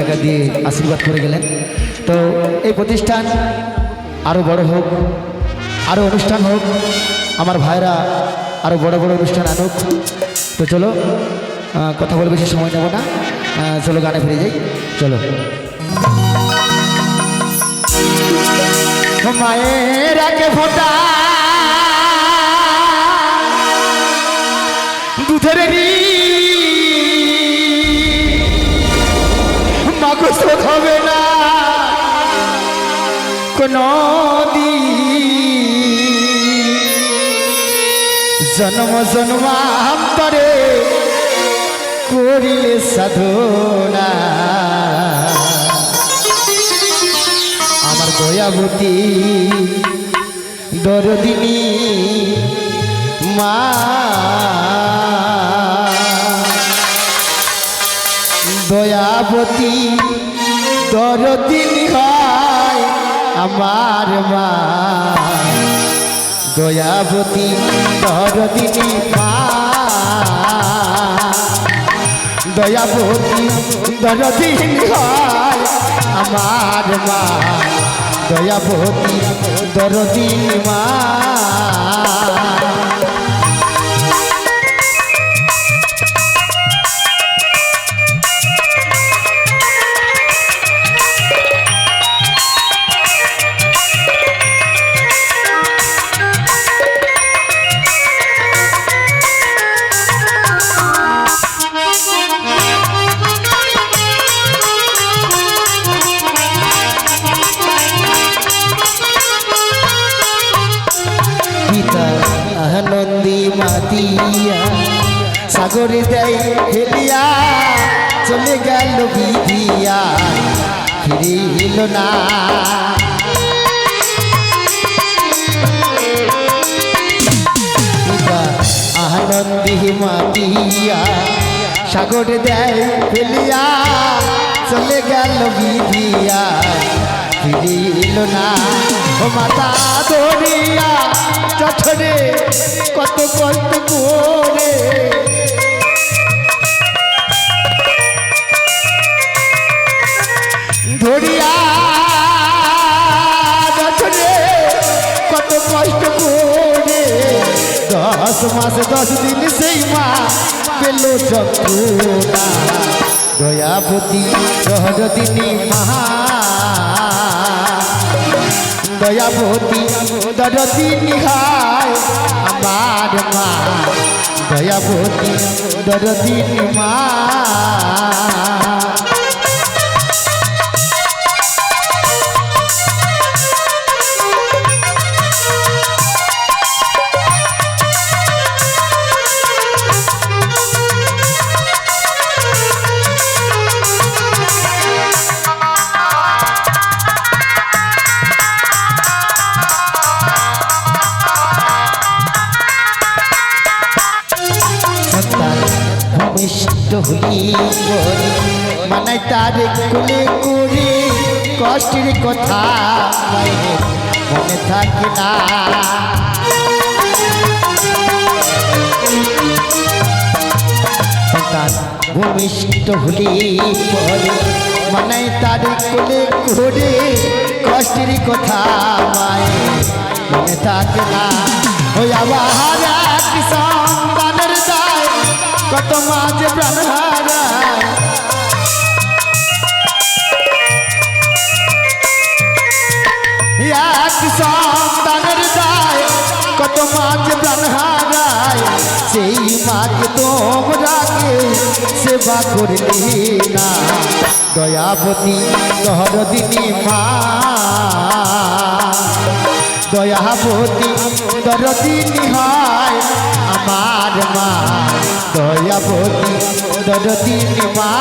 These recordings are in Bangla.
টাকা দিয়ে আশীর্বাদ করে গেলেন। তো এই প্রতিষ্ঠান আরও বড় হোক, আরও অনুষ্ঠান হোক, আমার ভাইরা আরও বড় বড় অনুষ্ঠান আনুক। তো চলো কথা বলে বেশি সময় নেব না, চলো গানে ফিরে যাই। চলো। মায়ের আগে ফোটা দুধের মাগো শোধ হবে না কোনো জন্ম জন্মান্তরে করিলে সাধনা। আমার দয়াবতী দরদিনী মা, দয়াবতী দরদিনী হয় আমার মা, দয়াবতী দরদিনী মা, দয়াবতী দরদিনী হয় আমার মা, দয়াবতী দরদিনী মা। নন্দী মাতিয়া সাগরে দেয় হেলিয়া চলে গেল বিধিয়া ফিরিল না। আনন্দী মাতিয়া সাগরে দেয় হেলিয়া চলে গেল বিধিয়া ফিরিল না। ও মাতা দরিয়া চঠরে কত কষ্ট করে ধরিয়া চঠরে কত কষ্ট করে 10 মাস 10 দিন সেই মা পেল যন্ত্রণা। দয়াবতী দরদিনী মা, দয়াবতী দরদিনী হয় আমার মা, দয়াবতী দরদিনী মা। মানাই তার কোলে করে কষ্টের কথা মায়ের মনে থাকে না। ভূমিষ্ঠ হলে পরে মানাই তার কোলে করে কষ্টের কথা মায়ের মনে থাকে না। ওই আবার এক সন্তানের দায় কত মাঝ প্রাণ হারায়, এক সন্তানের দায় কত মাঝ প্রাণ হারায়। সেই মাকে তোমরা কেউ সেবা করলে না। দয়াবতী দরদিনী মা, দয়াবতী দরদিনী হয় আমার মা, দয়াবতী দরদিনী মা।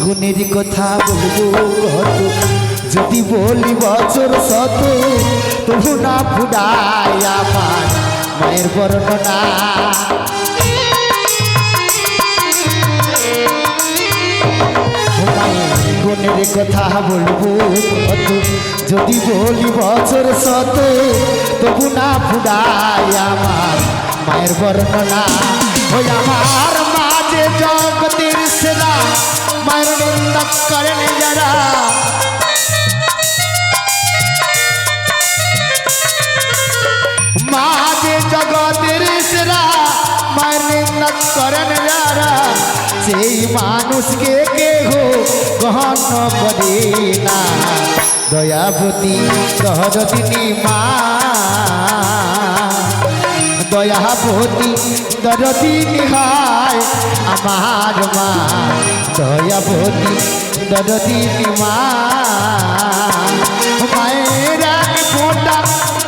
গুণের কথা বলবো কত যদি বলি বছর শত তবু না ফুডায় আমার মায়ের বর্ণনা। গুণের কথা বলবো কত, যদি বলি বছর শত তবু না ফুডায় আমার মায়ের বর্ণনা। ওই আমার মা যে জগতের সেরা, মায়ের নিন্দা করেন যারা, মা যে জগতের সেরা, মায়ের নিন্দা করেন যারা, সেই মানুষকে কেহ গ্রহণ করে না। দয়াবতী দরদিনী মা, দয়াবতী দরদিনী হায় আমার মা, দয়াবতী দরদিনী মা। মায়ের এক ফোঁটা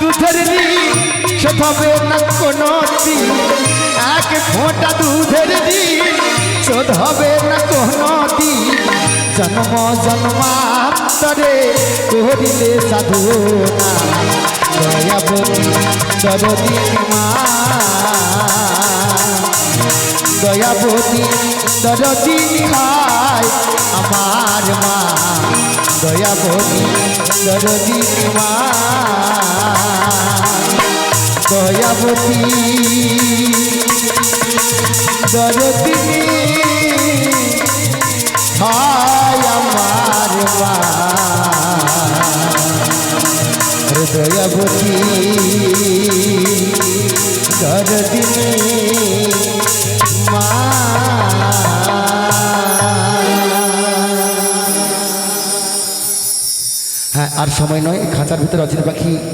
দুধের দিন শোধ হবে না কোনো দিন, এক ফোঁটা দুধের দিন শোধ হবে না কোনো দিন। জন্ম জন্মান্তরে করিলে সাধনা, দয়াবতী দরদিনী মা, দয়াবতী দরদিনী হায় আমার মা, দয়াবতী দরদিনী মা, দয়াবতী দরদিনী হায় আমার মা, দয়াবতী দরদিনী মা। হ্যাঁ, আর সময় নয়, খাঁচার ভিতরে অচিন পাখি